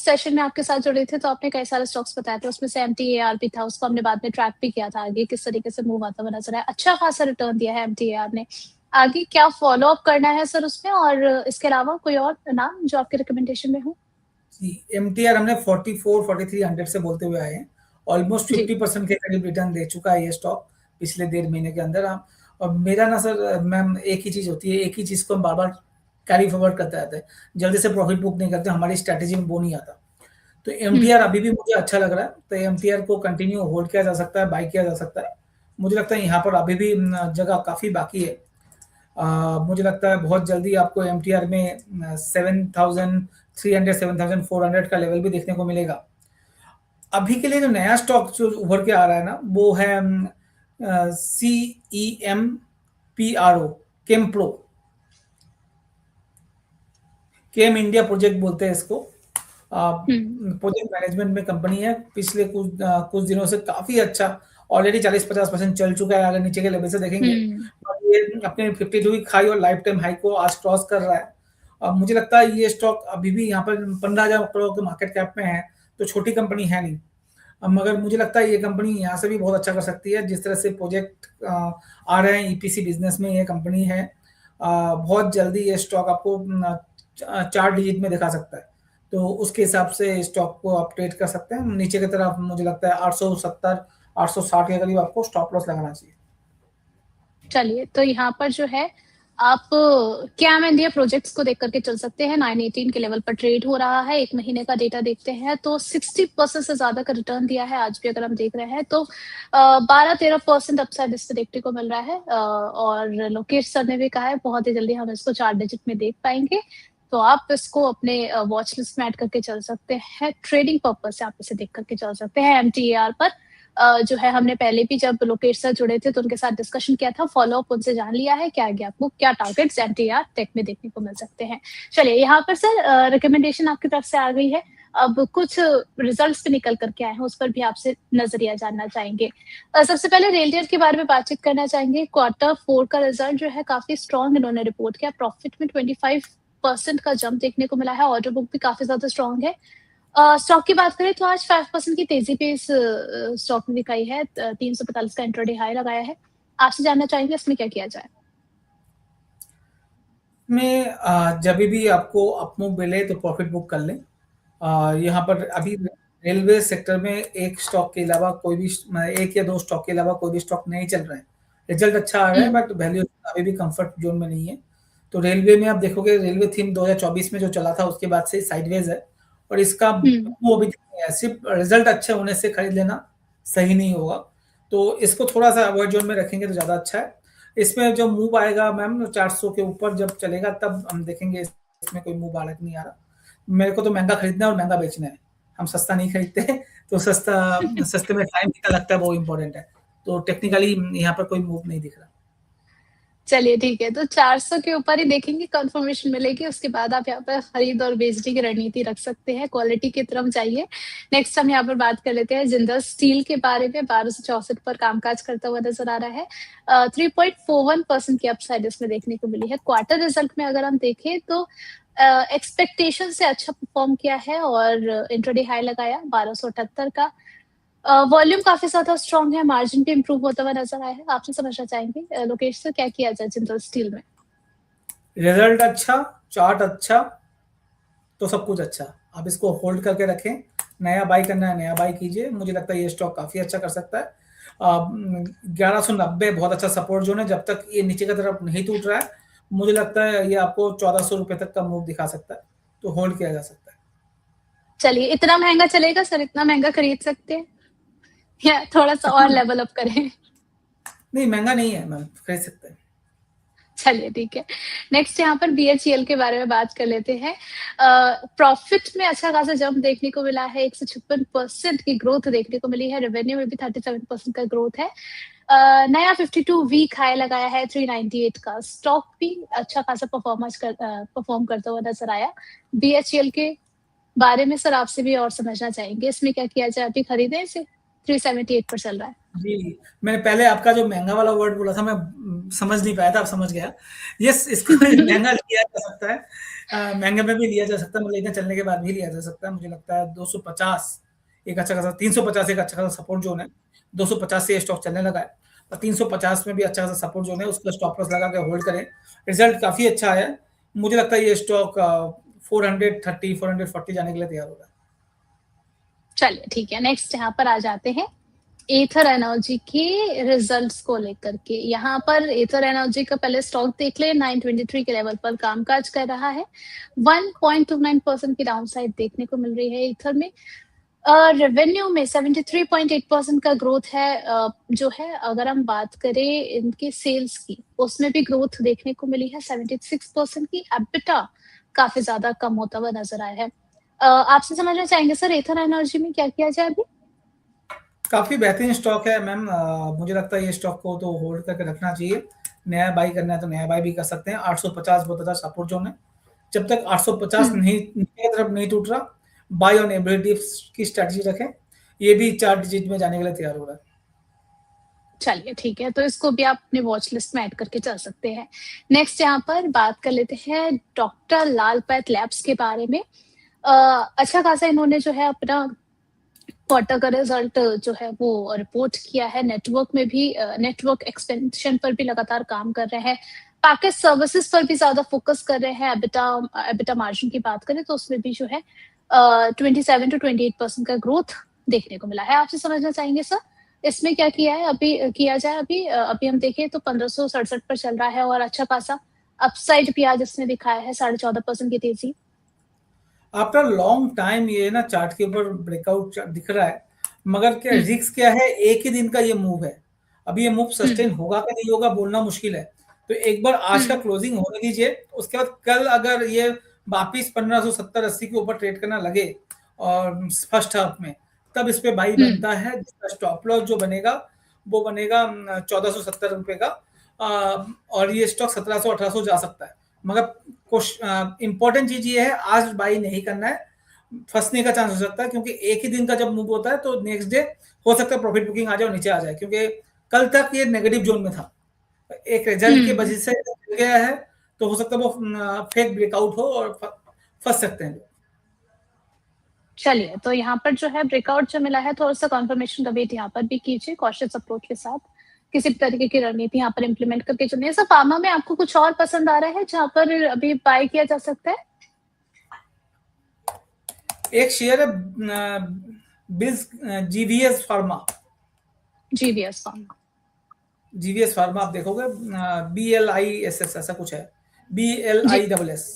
Session में आपके साथ जुड़े थे तो आपने कई सारे स्टॉक्स बताए थे, उसमें से एमटीएआर भी था, उसको हमने बाद में ट्रैक भी किया था, आगे किस तरीके से मूव आता हुआ नज़र आया। अच्छा खासा रिटर्न दिया है एमटीएआर ने। आगे क्या फ़ॉलो-अप करना है सर उसमें, और इसके अलावा कोई और नाम जो आपके रिकमेंडेशन में हो? जी, एमटीआर हमने 44-4300 से बोलते हुए आए हैं। ऑलमोस्ट जी। 50% के करीब रिटर्न दे चुका है ये स्टॉक पिछले 1.5 महीने के अंदर। और मेरा ना सर मैम एक ही चीज़ होती है, एक ही चीज़ को हम बार-बार कैरी फॉरवर्ड करते रहते हैं। जल्दी से प्रॉफिट बुक नहीं करते, हमारी स्ट्रैटेजी में वो नहीं आता। तो एमटीआर अभी भी मुझे अच्छा लग रहा है, तो एमटीआर को कंटिन्यू होल्ड किया जा सकता है, बाय किया जा सकता है। मुझे लगता है यहाँ पर अभी भी जगह काफ़ी बाकी है। मुझे लगता है बहुत जल्दी आपको एमटीआर में 7300 7400 का लेवल भी देखने को मिलेगा। अभी के लिए जो नया स्टॉक जो उभर के आ रहा है ना, वो है CEMPRO, केमप्रो, केम इंडिया प्रोजेक्ट बोलते हैं इसको। प्रोजेक्ट मैनेजमेंट में कंपनी है, पिछले कुछ दिनों से काफ़ी अच्छा, ऑलरेडी 40-50% चल चुका है अगर नीचे के लेवल से देखेंगे। और ये अपने 52 वीक हाई और लाइफ टाइम हाई को आज क्रॉस कर रहा है। अब मुझे लगता है ये स्टॉक अभी भी यहाँ पर 15,000 करोड़ के मार्केट कैप में है, तो छोटी कंपनी है नहीं। मगर मुझे लगता है ये कंपनी यहाँ से भी बहुत अच्छा कर सकती है, जिस तरह से प्रोजेक्ट आ रहे हैं ईपीसी बिजनेस में ये कंपनी है। बहुत जल्दी ये स्टॉक आपको 4 डिजिट में दिखा सकता है, तो उसके हिसाब से स्टॉक को आप ट्रेड कर सकते हैं। नीचे की तरफ मुझे लगता है 870 860 के करीब आपको स्टॉप लॉस लगाना चाहिए। चलिए, तो यहाँ पर जो है आप कैम इंडिया प्रोजेक्ट्स को देख करके चल सकते हैं। 918 के लेवल पर ट्रेड हो रहा है। 1 महीने का डेटा देखते हैं तो 60% से ज्यादा का रिटर्न दिया है। आज भी अगर हम देख रहे हैं तो 12-13% अपसाइड इससे देखने को मिल रहा है। और लोकेश सर ने भी कहा है बहुत ही जल्दी हम इसको 4 डिजिट में देख पाएंगे, तो आप इसको अपने वॉच लिस्ट में ऐड करके चल सकते हैं। ट्रेडिंग पर्पज से आप इसे देख करके चल सकते हैं। एमटीएआर पर जो है हमने पहले भी जब लोकेश सर जुड़े थे तो उनके साथ डिस्कशन किया था, फॉलोअप उनसे जान लिया है कि आगे आपको क्या टारगेट्स एमटीआर टेक में देखने को मिल सकते हैं। चलिए, यहाँ पर सर रिकमेंडेशन आपकी तरफ से आ गई है। अब कुछ रिजल्ट्स पे निकल करके आए हैं, उस पर भी आपसे नजरिया जानना चाहेंगे। सबसे पहले रेलटेल के बारे में बातचीत करना चाहेंगे। Q4 का रिजल्ट जो है काफी स्ट्रॉन्ग इन्होंने रिपोर्ट किया। प्रॉफिट में 25% का जंप देखने को मिला है। ऑर्डर बुक भी काफी ज्यादा स्ट्रॉन्ग है। स्टॉक की बात करें तो आज 5% की तेजी पे इस स्टॉक में दिखाई है। 345 का इंट्राडे हाई लगाया है। आपसे जानना चाहेंगे इसमें क्या किया जाए? में जब भी आपको अपमूव मिले तो प्रॉफिट बुक कर लें। यहाँ पर अभी रेलवे सेक्टर में एक स्टॉक के अलावा कोई भी, एक या 2 स्टॉक के अलावा कोई भी स्टॉक नहीं चल रहा है। रिजल्ट अच्छा आ रहा है बट वैल्यू अभी भी कंफर्ट जोन में नहीं है। तो रेलवे में आप देखोगे, रेलवे थीम 2024 में जो चला था उसके बाद से साइडवेज है, और इसका वो अभी नहीं है। सिर्फ रिजल्ट अच्छे होने से खरीद लेना सही नहीं होगा, तो इसको थोड़ा सा अवॉइड जोन में रखेंगे तो ज़्यादा अच्छा है। इसमें जो मूव आएगा मैम 400 के ऊपर जब चलेगा तब हम देखेंगे इसमें कोई मूव आ रहा नहीं आ रहा। मेरे को तो महंगा खरीदना है और महंगा बेचना है, हम सस्ता नहीं खरीदते। तो सस्ते में टाइम कितना लगता है वो इम्पोर्टेंट है। तो टेक्निकली यहाँ पर कोई मूव नहीं दिख रहा। चलिए ठीक है, तो 400 के ऊपर ही देखेंगे, कंफर्मेशन मिलेगी, उसके बाद आप यहाँ पर खरीद और बेचने की रणनीति रख सकते हैं। क्वालिटी की तरफ जाइए। नेक्स्ट हम यहाँ पर बात कर लेते हैं जिंदल स्टील के बारे में। 1264 पर कामकाज करता हुआ नजर आ रहा है। 3.41% की अपसाइड इसमें देखने को मिली है। क्वार्टर रिजल्ट में अगर हम देखें तो एक्सपेक्टेशन से अच्छा परफॉर्म किया है और इंट्राडे हाई लगाया 1278 का। वॉल्यूम काफी ज्यादा स्ट्रॉन्ग है। मार्जिन भी इंप्रूव होता हुआ नजर आया है। आपसे समझना चाहेंगे लोकेश से क्या किया जाए जिंदल स्टील में? रिजल्ट अच्छा, चार्ट अच्छा, तो सब कुछ अच्छा। आप इसको होल्ड करके रखें। नया बाई करना है नया बाई कीजिए। मुझे लगता है ये स्टॉक काफी अच्छा कर सकता है। 1190 बहुत अच्छा सपोर्ट जोन है। जब तक ये नीचे की तरफ नहीं टूट रहा है, मुझे लगता है ये आपको 1400 रुपए तक का मूव दिखा सकता है, तो होल्ड किया जा सकता है। चलिए, इतना महंगा चलेगा सर? इतना महंगा खरीद सकते हैं या थोड़ा सा और लेवल अप करें? नहीं, महंगा नहीं है मैम, खरीद सकते हैं। चलिए ठीक है। नेक्स्ट यहाँ पर बीएचईएल के बारे में बात कर लेते हैं। प्रॉफिट में अच्छा खासा जंप देखने को मिला है। 156% की ग्रोथ देखने को मिली है। रेवेन्यू में भी 37% का ग्रोथ है। नया 52 वीक हाई लगाया है 398 का। स्टॉक भी अच्छा खासा परफॉर्म करता हुआ नजर आया। बीएचईएल के बारे में सर आपसे भी और समझना चाहेंगे, इसमें क्या किया जाए? अभी खरीदें इसे? 378 पर चल रहा है। जी, मैंने पहले आपका जो महंगा वाला वर्ड बोला था, मैं समझ नहीं पाया था, अब समझ गया। यस, इसको महँगा लिया जा सकता है, महँगे में भी लिया जा सकता है, मतलब इतना चलने के बाद भी लिया जा सकता है। मुझे लगता है 250 एक अच्छा खासा, 350 एक अच्छा खासा सपोर्ट ज़ोन है। 250 से ये स्टॉक चलने लगा है और 350 में भी अच्छा खासा सपोर्ट ज़ोन है, उसका स्टॉप लॉस लगा के होल्ड करें। रिज़ल्ट काफ़ी अच्छा आया है। मुझे लगता है ये स्टॉक 430, 440 जाने के लिए तैयार होगा। चलिए ठीक है, नेक्स्ट यहाँ पर आ जाते हैं एथर एनर्जी के रिजल्ट्स को लेकर के। यहाँ पर एथर एनर्जी का पहले स्टॉक देख ले, 923 के लेवल पर कामकाज कर रहा है। 1.29% की डाउनसाइड देखने को मिल रही है एथर में। रेवेन्यू में 73.8% का ग्रोथ है, जो है अगर हम बात करें इनके सेल्स की, उसमें भी ग्रोथ देखने को मिली है 76% की। एबिटा काफी ज्यादा कम होता हुआ नजर आया है। आपसे समझना चाहेंगे सर, एथर एनर्जी में क्या किया जाए अभी? काफ़ी बेहतरीन स्टॉक है मैम, मुझे लगता है ये स्टॉक को तो होल्ड करके रखना चाहिए। नया बाई करना है तो नया बाई भी कर सकते हैं। 850 बहुत अच्छा सपोर्ट जोन है। जब तक 850 हम्म, नहीं नीचे की तरफ नहीं टूट रहा, बाई ऑन एवरी डिप्स की स्ट्रैटेजी रखें। ये भी 4 डिजिट में जाने के लिए तैयार हो रहा है। चलिए ठीक है, तो इसको भी आप अपने वॉच लिस्ट में ऐड करके चल सकते हैं। नेक्स्ट यहाँ पर बात कर लेते हैं डॉक्टर लाल पैथ लैब्स के बारे में। अच्छा खासा इन्होंने जो है अपना क्वार्टर का रिजल्ट जो है वो रिपोर्ट किया है। नेटवर्क में भी नेटवर्क एक्सपेंशन पर भी लगातार काम कर रहे हैं। पैकेज सर्विसेज पर भी ज्यादा फोकस कर रहे हैं। एबिटा एबिटा मार्जिन की बात करें तो उसमें भी जो है 27 to 28% का ग्रोथ देखने को मिला है। आपसे समझना चाहेंगे सर, इसमें क्या किया है अभी किया जाए? अभी हम देखें तो 1567 पर चल रहा है और अच्छा खासा अपसाइड भी आज इसने दिखाया है, 14.5% की तेजी। आफ्टर लॉन्ग टाइम ये ना चार्ट के ऊपर ब्रेकआउट दिख रहा है, मगर क्या हम्म, रिस्क क्या है, एक ही दिन का ये मूव है। अभी ये मूव हम्म, सस्टेन होगा कि नहीं होगा बोलना मुश्किल है। तो एक बार आज का हम्म, क्लोजिंग होने दीजिए, उसके बाद कल अगर ये वापिस 1570-80 के ऊपर ट्रेड करना लगे और फर्स्ट हाफ में, तब इस पे बाई हम्म, बनता है, जिसका स्टॉप लॉस जो बनेगा वो बनेगा 1470 रुपए का। और ये स्टॉक 1700-1800 जा सकता है, मगर इंपॉर्टेंट चीज ये है, आज बाई नहीं करना है। फंसने का चांस हो सकता है, क्योंकि एक ही दिन का जब मूव होता है तो नेक्स्ट डे हो सकता है प्रॉफिट बुकिंग आ जाए और नीचे आ जाए, क्योंकि कल तक ये नेगेटिव जोन में था। एक रिजल्ट की हम्म। वजह से गिर गया है, तो हो सकता है वो फेक ब्रेकआउट हो और फंस सकते हैं लोग। चलिए, तो यहाँ पर जो है ब्रेकआउट जो मिला है, थोड़ा सा कंफर्मेशन का वेट यहाँ पर भी कीजिए कॉशियस अप्रोच के साथ। किसी भी तरीके की रणनीति यहाँ पर इम्प्लीमेंट करके चुनिए। सर, फार्मा में आपको कुछ और पसंद आ रहा है जहाँ पर अभी बाय किया जा सकता है? एक शेयर है बिज GVS pharma. GVS pharma. GVS pharma आप देखोगे, BLISS ऐसा कुछ है, जी। BLISS।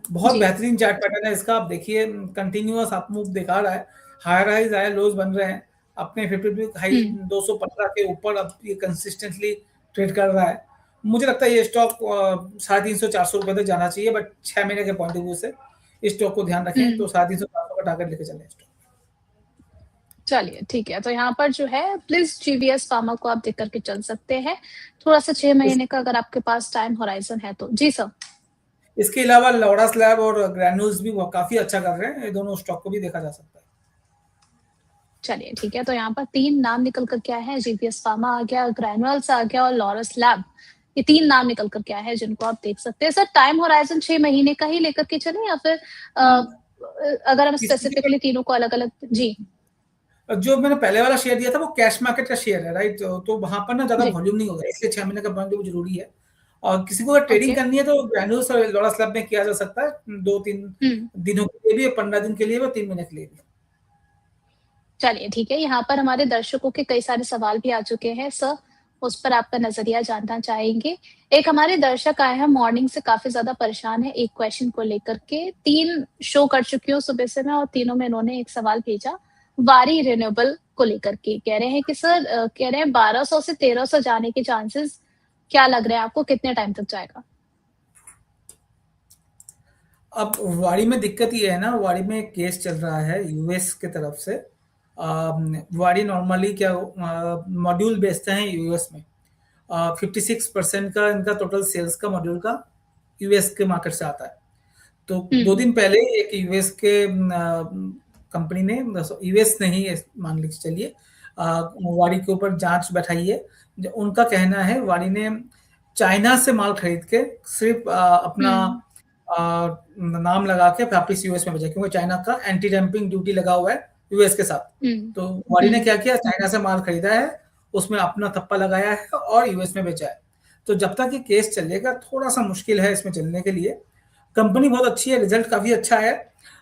बहुत जी। बेहतरीन चार्ट पैटर्न है इसका। आप देखिए, कंटिन्यूअस अप मूव दिखा रहा है, हायर हाइज हायर लोज बन रहे हैं। अपने 50 हाई हम्म। 215 के ऊपर अब ये कंसिस्टेंटली ट्रेड कर रहा है। मुझे लगता है ये स्टॉक 350-400 रुपए तक जाना चाहिए, बट 6 महीने के पॉइंट ऑफ व्यू से इस स्टॉक को ध्यान रखें, हम्म। तो 350-400 का टारगेट लेके चलें स्टॉक। चलिए ठीक है, तो यहाँ पर जो है प्लीज जीवीएस फार्मा को आप देख करके चल सकते हैं। थोड़ा सा 6 महीने का अगर आपके पास टाइम होराइजन है तो। जी सर। इसके अलावा लॉरस लैब और ग्रैन्यूल्स भी काफी अच्छा कर रहे हैं, ये दोनों स्टॉक को भी देखा जा सकता है। चलिए ठीक है, तो यहाँ पर 3 नाम निकल कर के आए हैं। जीवीएस फार्मा आ गया, ग्रैनुअल्स आ गया और लॉरस लैब। ये 3 नाम निकल कर के आए हैं जिनको आप देख सकते हैं। सर, टाइम होराइजन 6 महीने का ही लेकर के चले या फिर अगर हम इसलिए स्पेसिफिकली तीनों को अलग अलग? जी। जो मैंने पहले वाला शेयर दिया था वो कैश मार्केट का शेयर है, राइट? तो वहां पर ना ज्यादा जी। वॉल्यूम नहीं होगा, इसलिए 6 महीने का पॉइंट जरूरी है। और किसी को अगर ट्रेडिंग ओके। करनी है तो ग्रैन्यूल्स और लॉरस स्लैब में किया जा सकता है, 2-3 हम्म। दिनों के लिए भी, 15 दिन के लिए भी और 3 महीने के लिए भी। चलिए ठीक है, यहाँ पर हमारे दर्शकों के कई सारे सवाल भी आ चुके हैं सर, उस पर आपका नजरिया जानना चाहेंगे। एक हमारे दर्शक आए हैं, मॉर्निंग से काफी ज्यादा परेशान है एक क्वेश्चन को लेकर के। 3 शो कर चुकी हूँ सुबह से मैं और तीनों में इन्होंने एक सवाल भेजा वारी रिन्यूएबल को लेकर के। कह रहे हैं कि सर, कह रहे हैं 1200 से 1300 जाने के चांसेस क्या लग रहे हैं आपको, कितने टाइम तक जाएगा? अब वाड़ी में दिक्कत ये है ना, वाड़ी में एक केस चल रहा है यूएस की तरफ से। वाड़ी नॉर्मली क्या मॉड्यूल बेचते हैं यूएस में। 56% का इनका टोटल सेल्स का मॉड्यूल का यूएस के मार्केट से आता है। तो 2 दिन पहले एक यूएस के कंपनी ने, यूएस नहीं मान लीजिए चलिए, वाड़ी के ऊपर जांच बैठाई है। उनका कहना है वाड़ी ने चाइना से माल खरीद के सिर्फ अपना नाम लगा के वापिस यूएस में भेजा, क्योंकि चाइना का एंटी डंपिंग ड्यूटी लगा हुआ है यूएस के साथ। तो वाडी ने क्या किया, चाइना से माल खरीदा है, उसमें अपना थप्पा लगाया है और यूएस में बेचा है। तो जब तक ये केस चलेगा थोड़ा सा मुश्किल है इसमें चलने के लिए। कंपनी बहुत अच्छी है, रिजल्ट काफी अच्छा है,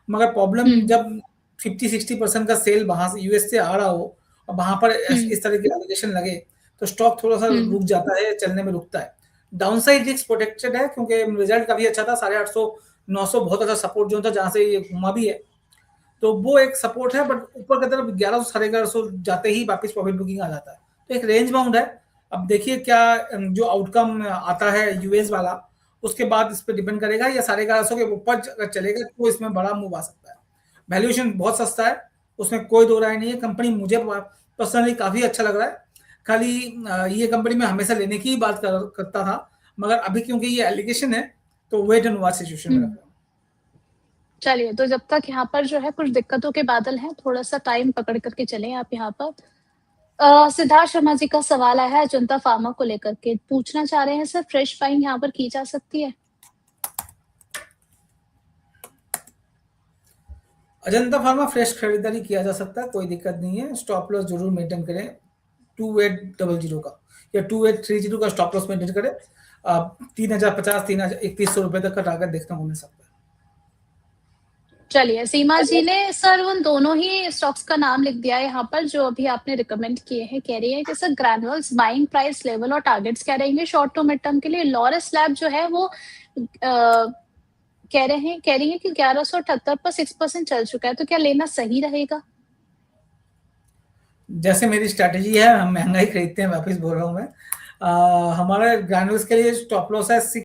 मगर प्रॉब्लम जब 50-60% का सेल वहां से यूएस से आ रहा हो और वहां पर इस तरह के एलिगेशन लगे तो स्टॉक थोड़ा सा रुक जाता है, चलने में रुकता है। डाउनसाइड रिस्क प्रोटेक्टेड है क्योंकि रिजल्ट काफी अच्छा था, 850-900 बहुत अच्छा सपोर्ट जोन था जहां से ये घुमा भी है, तो वो एक सपोर्ट है। बट ऊपर की तरफ 1100-1150 जाते ही वापस प्रॉफिट बुकिंग आ जाता है, तो एक रेंज बाउंड है। अब देखिए क्या जो आउटकम आता है यूएस वाला, उसके बाद इस पर डिपेंड करेगा, या 1150 के ऊपर अगर चलेगा तो इसमें बड़ा मूव आ सकता है। वैल्यूएशन बहुत सस्ता है, उसमें कोई दो राय नहीं है। कंपनी मुझे पर्सनली काफी अच्छा लग रहा है। खाली ये कंपनी में हमेशा लेने की ही बात करता था, मगर अभी क्योंकि ये एलिगेशन है तो वेट एंड वॉच सिचुएशन में रख रहा हूं। चलिए, तो जब तक यहाँ पर जो है कुछ दिक्कतों के बादल हैं, थोड़ा सा टाइम पकड़ करके चलें आप यहाँ पर। सिद्धार्थ शर्मा जी का सवाल आया है अजंता फार्मा को लेकर के, पूछना चाह रहे हैं सर फ्रेश बाइंग यहाँ पर की जा सकती है? अजंता फार्मा फ्रेश खरीदारी किया जा सकता है, कोई दिक्कत नहीं है। स्टॉप लॉस जरूर मेंटेन करें 2800 का या 2830 का स्टॉप लॉस मेंटेन करें। 3050 3100 रुपए तक का टारगेट देखने को मिल सकता है। चलिए, सीमा जी ने सर उन दोनों ही स्टॉक्स का नाम लिख दिया है यहाँ पर जो अभी आपने रिकमेंड किए हैं। कह रही है कि sir granules buying price level और टारगेट्स क्या रहेंगे शॉर्ट टू मिड टर्म के लिए? लॉरस लैब जो है वो कह रही है कि 1178 पर 6% चल चुका है, तो क्या लेना सही रहेगा? जैसे मेरी स्ट्रैटेजी है, हम महंगा ही खरीदते हैं, वापस बोल रहा हूँ मैं। हमारे ग्रैनुअल्स के लिए स्टॉप लॉस है